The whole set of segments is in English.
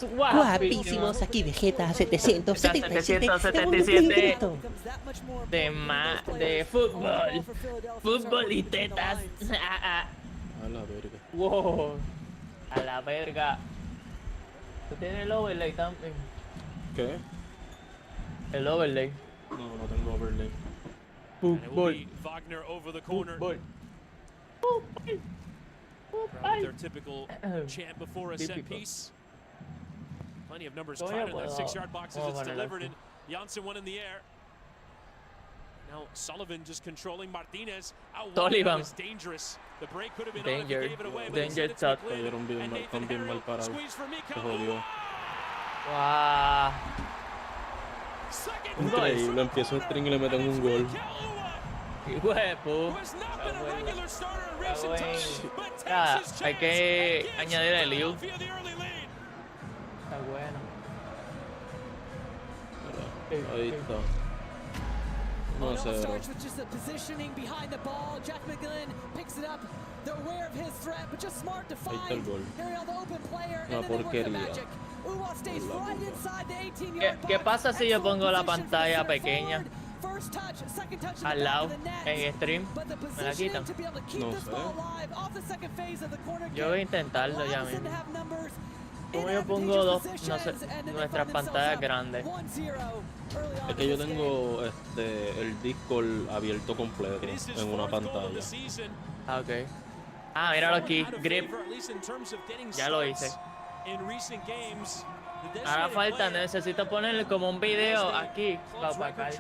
Guapísimos, aquí Vegeta 777 de fútbol. Fútbol y tetas. A la verga. Wow. A la verga. ¿Tú tienes el overlay también? ¿Qué? El overlay. No, no tengo overlay. Fútbol. Fútbol. Their typical chant before a set piece. Plenty of numbers tried in that 6-yard box as it's delivered, and Janssen one in the air. Now Sullivan just controlling Martinez. Out wide, that was dangerous. The break could have been on if he gave it away, but instead it's McLean. And Nathan Harrell squeeze for Mika. Wow. Increíble, empieza un string y le meten un gol. Huevo. Hay que añadir el Liu. Está bueno. Ahí está. No sé. Starts with just the positioning behind the ball. Jack McGlynn picks it up. They're aware of his threat, but just smart to find Harrell, the open player, and then they work the magic. Uwa stays right inside the 18-yard box. ¿Qué pasa si yo pongo la pantalla pequeña First touch, second touch al lado en stream? ¿Me la quitan? No sé. Yo voy a intentarlo ya mismo. Como yo pongo dos, no sé, nuestras pantallas grandes. Es que yo tengo el Discord abierto completo en una pantalla. Ah, ok. Ah, míralo aquí, grip. Ya lo hice. Ahora falta, necesito ponerle como un video aquí para acá. ¿Qué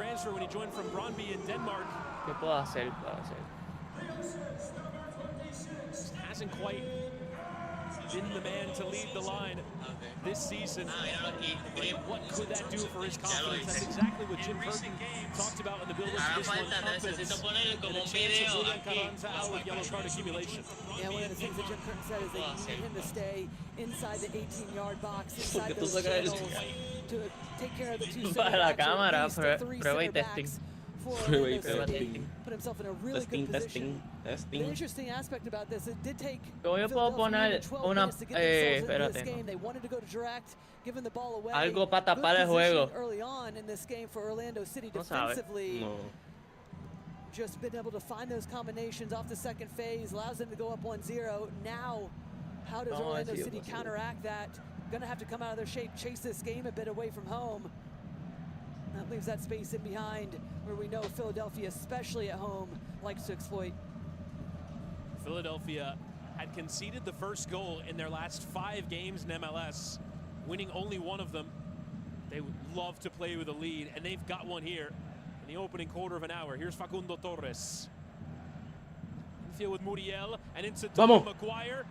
puedo hacer? Been the man to lead the line this season. What could that do for his confidence? That's exactly what Jim Burton talked about in the build-up to this one. Confidence and a chance of Julian Carranza out with yellow card accumulation. Yeah, one of the things that Jim Burton said is they need him to stay inside the 18-yard box, inside those channels, to take care of the two Para la cámara, prueba y testing. Put himself in a really good position. The interesting aspect about this, it did take ¿Cómo yo puedo poner una espérate, they wanted to go direct, giving the ball away. Algo para tapar el juego? Early on in this game for Orlando City No sabe. defensively. No. Just been able to find those combinations off the second phase, allows them to go up 1-0. Now, how does Orlando City counteract that? Gonna have to come out of their shape, chase this game a bit away from home. That leaves that space in behind where we know Philadelphia, especially at home, likes to exploit. Philadelphia had conceded the first goal in their last 5 games in MLS, winning only one of them. They would love to play with a lead, and they've got one here in the opening quarter of an hour. Here's Facundo Torres. Infield with Muriel, and into Maguire.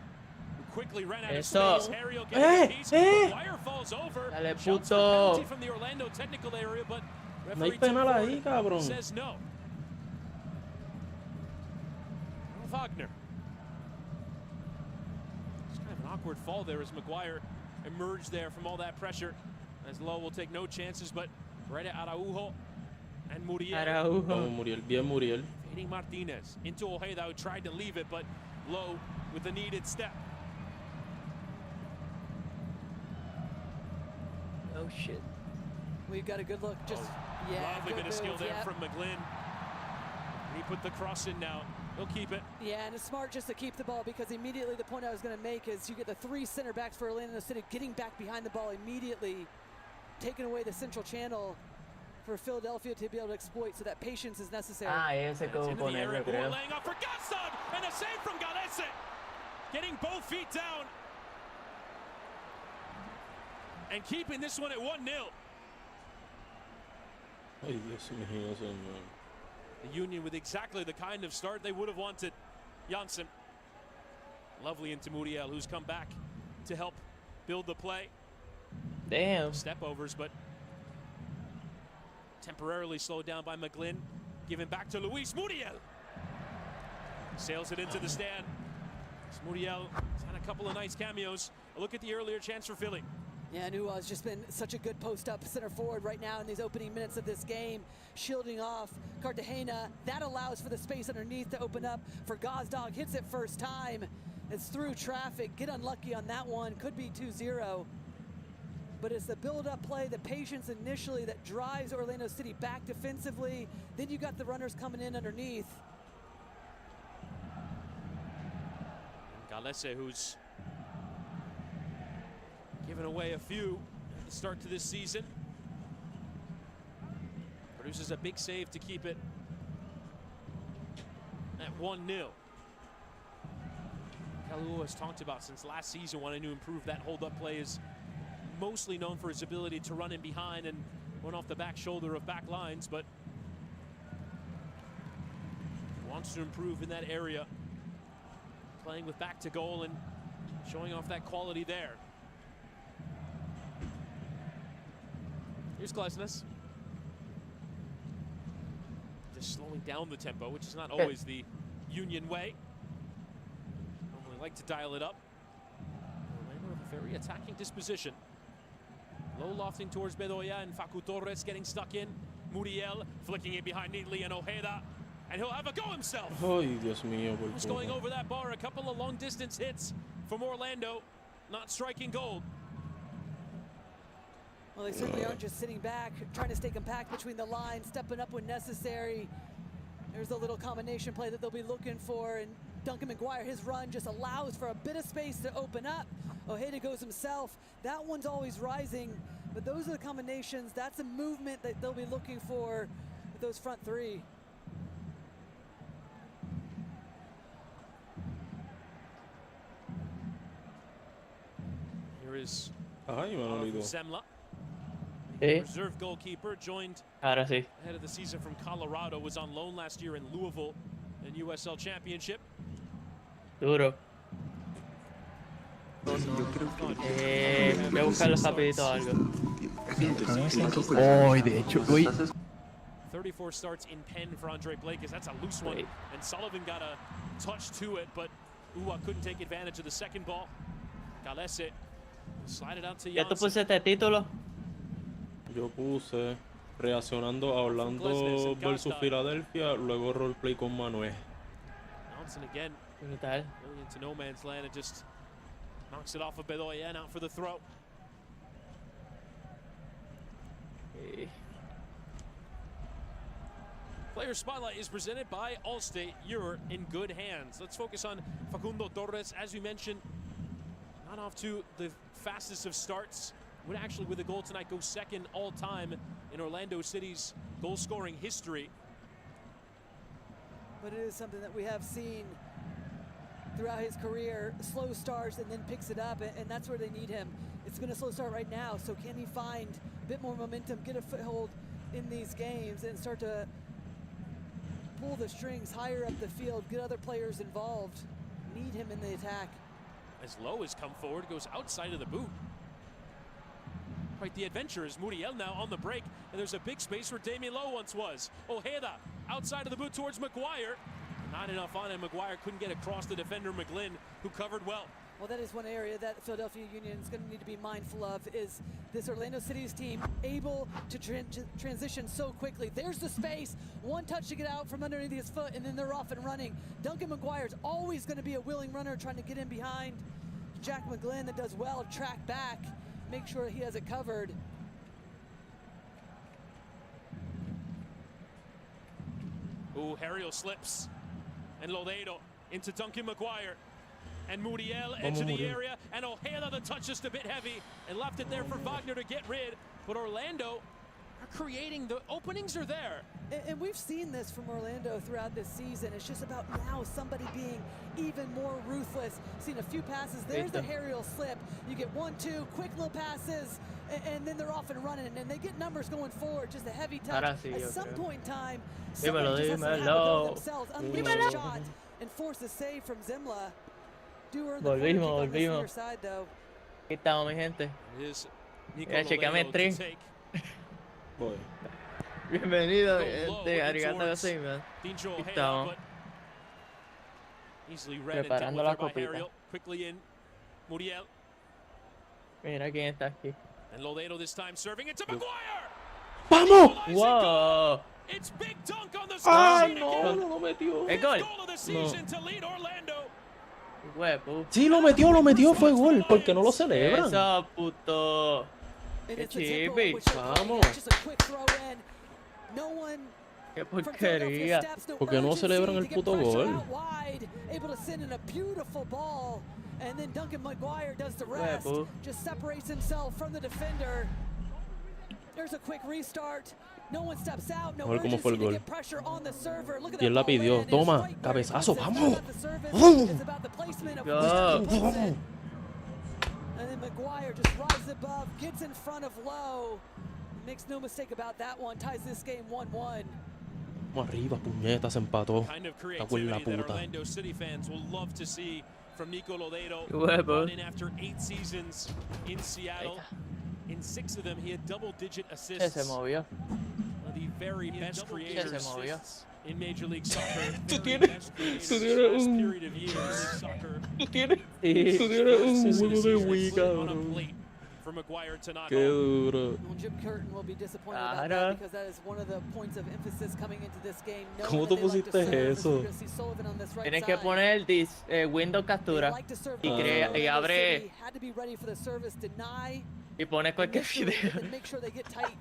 Quickly ran out of space. Harrell getting a piece. Maguire falls over. Dale, Shots for puto. penalty from the Orlando technical area, but No hay referee penal ahí, cabrón. says no. Wagner. It's kind of an awkward fall there as Maguire emerged there from all that pressure. As Lowe will take no chances, but right at Araujo and Muriel. Vamos, Muriel. Bien, Muriel. Fading Martinez into Ojeda, who tried to leave it, but Lowe with the needed step. Oh shit. We've got a good look. Just Lovely bit of skill there from McGlynn. He put the cross in now. He'll keep it. Yeah, and it's smart just to keep the ball, because immediately the point I was going to make is you get the 3 center backs for Orlando City getting back behind the ball immediately, taking away the central channel for Philadelphia to be able to exploit. So that patience is necessary. Ah, ese como ponerlo, creo. Laying off for Gaston, and a save from Galese. Getting both feet down. And keeping this one at 1-0. Ay, Dios mío, señor. The Union with exactly the kind of start they would have wanted. Janssen. Lovely into Muriel, who's come back to help build the play. Damn. Step overs, but temporarily slowed down by McGlynn. Given back to Luis Muriel. Sails it into the stand. Muriel has had a couple of nice cameos. A look at the earlier chance for Philly. Yeah, Nuwa has just been such a good post-up center forward right now in these opening minutes of this game, shielding off Cartagena. That allows for the space underneath to open up for Gazdag. Hits it first time. It's through traffic. Get unlucky on that one. Could be 2-0. but it's the build-up play, the patience initially that drives Orlando City back defensively. Then you got the runners coming in underneath. Galese, who's given away a few at the start to this season, produces a big save to keep it at 1-0. Holaaaa has talked about since last season wanting to improve that hold-up play, is mostly known for his ability to run in behind and run off the back shoulder of back lines, but wants to improve in that area, playing with back to goal and showing off that quality there. Here's Glesnes. Just slowing down the tempo, which is not always the Union way. Normally like to dial it up. Orlando with a very attacking disposition. Low lofting towards Bedoya, and Facu Torres getting stuck in. Muriel flicking it behind neatly, and Ojeda. And he'll have a go himself. Ay, Dios mío, por Who's poco. going over that bar? A couple of long distance hits from Orlando, not striking gold. Well, they certainly aren't just sitting back, trying to stay compact between the lines, stepping up when necessary. There's a little combination play that they'll be looking for, and Duncan McGuire, his run just allows for a bit of space to open up. Ojeda goes himself. That one's always rising, but those are the combinations. That's a movement that they'll be looking for with those front three. Here is Ay, Manolito. Zemla, Sí, reserve goalkeeper, joined ahora sí. ahead of the season from Colorado, was on loan last year in Louisville in USL Championship. Duro. Voy a buscarlo rapidito algo. Oh, de hecho, uy. 34 starts in pen for Andre Blakes. That's a loose one, Wait. and Sullivan got a touch to it, but Uwa couldn't take advantage of the second ball. Galese slide it out to ¿Ya tú Janssen. pusiste título? Yo puse reaccionando a Orlando Glesnes, versus Gasta. Filadelfia, luego roleplay con Manueeeejjjj. Janssen again, Brutal. going into no man's land, and just knocks it off of Bedoya and out for the throw. Sí. Player Spotlight is presented by Allstate. You're in good hands. Let's focus on Facundo Torres. As we mentioned, not off to the fastest of starts. Would actually, with a goal tonight, go second all time in Orlando City's goal scoring history. But it is something that we have seen throughout his career. Slow starts and then picks it up, and that's where they need him. It's been a slow start right now, so can he find a bit more momentum, get a foothold in these games, and start to pull the strings higher up the field, get other players involved, need him in the attack. As Lowe has come forward, goes outside of the boot. Quite the adventure is Muriel now on the break, and there's a big space where Damian Lowe once was. Ojeda outside of the boot towards McGuire. Not enough on him. McGuire couldn't get across the defender McGlynn, who covered well. Well, that is one area that Philadelphia Union is going to need to be mindful of, is this Orlando City's team able to transition so quickly. There's the space, one touch to get out from underneath his foot, and then they're off and running. Duncan McGuire's always going to be a willing runner trying to get in behind Jack McGlynn, that does well to track back, make sure he has it covered. Ooh, Harriel slips. And Lodeiro into Duncan McGuire. And Muriel into the Muriel. area. And Ojeda, the touch just a bit heavy. And left it there for Wagner to get rid. But Orlando are creating, the openings are there. And we've seen this from Orlando throughout this season. It's just about now somebody being even more ruthless. Seen a few passes. There's the Harriel slip. You get 1-2 quick little passes, and then they're off and running. And they get numbers going forward. Just a heavy touch. Ahora sí, At yo some creo. point in time, somebody Dímelo, just has to have a go dímelo. themselves. Unleash a shot and force a save from Zemla. Do earn the corner Volvimos, kick on this volvimos. near side, though. Aquí estamos, mi gente. It is Nico Mira, chequeame el Lodeiro tren. to take. Voy. Bienvenido, Go mi low gente. in Arigato towards gozaimasu. Dincho Aquí Ojeda, estamos. but easily read and dealt Preparando with la there by copita. Harriel. Quickly in, Muriel. Mira quién está aquí. And Lodeiro this time serving it to McGuire. ¡Vamos! Equalizing ¡Wow! goal. It's big dunk on the score ¡Ay, sheet no! again. No lo metió. ¿Es gol? Goal of the season to lead Orlando. Huevo. Sí, lo metió, fue gol. ¿Por qué no lo celebran? Eso, puto. And Qué it's a tempo chibi. which they're playing Vamos. at. Just a quick throw in. No one Qué from Philadelphia porquería. steps, no ¿Por qué no urgency celebran to el get puto pressure gol? out wide, able to send in a beautiful ball, and then Duncan McGuire does the rest. Huevo. Just separates himself from the defender. There's a quick restart. No one steps out. No A ver cómo fue el urgency to gol. get pressure on the server. Look at Y él that la ball pidió. in. It's Toma, right where it cabezazo, puts it. It's not vamos. about the service, ¡Vamos! it's about the placement of Go. where he puts it. And then McGuire just rises above, gets in front of Lowe. Makes no mistake about that one. Ties this game 1-1. Vamos arriba, puñeta, se empató. Kind of Cago en la creativity that puta. Orlando City fans will love to see from Nico Lodeiro. Huevo. Brought in after 8 seasons in Seattle. In 6 of them, he had double-digit Se assists. movió. One of the very best creators Se movió. in Major League Soccer. Tú Very tienes- best creators tú in tienes the last un- period of years. Soccer. Tú tienes, Sí. tú tienes un Versus huevo this de season, Wii, put it on a cabrón. plate for Maguire to knock Qué home. duro. Well, Jim Curtin will be disappointed about Claro. that because that is one of the points of emphasis coming into this game. knowing ¿Cómo that tú they like to pusiste serve, as eso? we're gonna see Sullivan on this right Tienes que side. poner Windows They captura like to serve y the crea ball. y Orlando abre City had to be ready for the service, deny, y pones cualquier initially, video. and make sure they get tight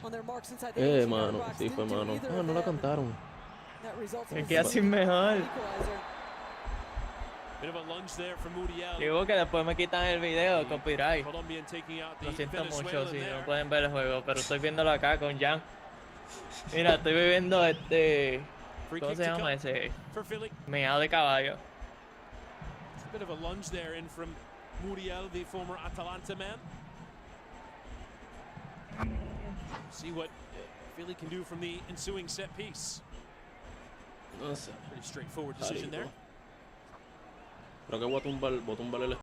on their marks inside the 18-yard Mano, box. sí fue Didn't do mano. either Ah, of no la them. cantaron. That results in Es a que así mejor. equalizer. Bit of a lunge there from Muriel. Digo que después me quitan el video, copyright. Colombian taking out the Lo siento mucho Venezuelan si there. no pueden ver el juego, pero estoy viéndolo acá con Jan. Mira, estoy viviendo Free ¿cómo kick se to llama come ese? for Philly. Meado de caballo. It's a bit of a lunge there in from Muriel, the former Atalanta man. See what Philly can do from the ensuing set piece. No sé. Pretty straightforward decision there. Creo que voy a tumbar el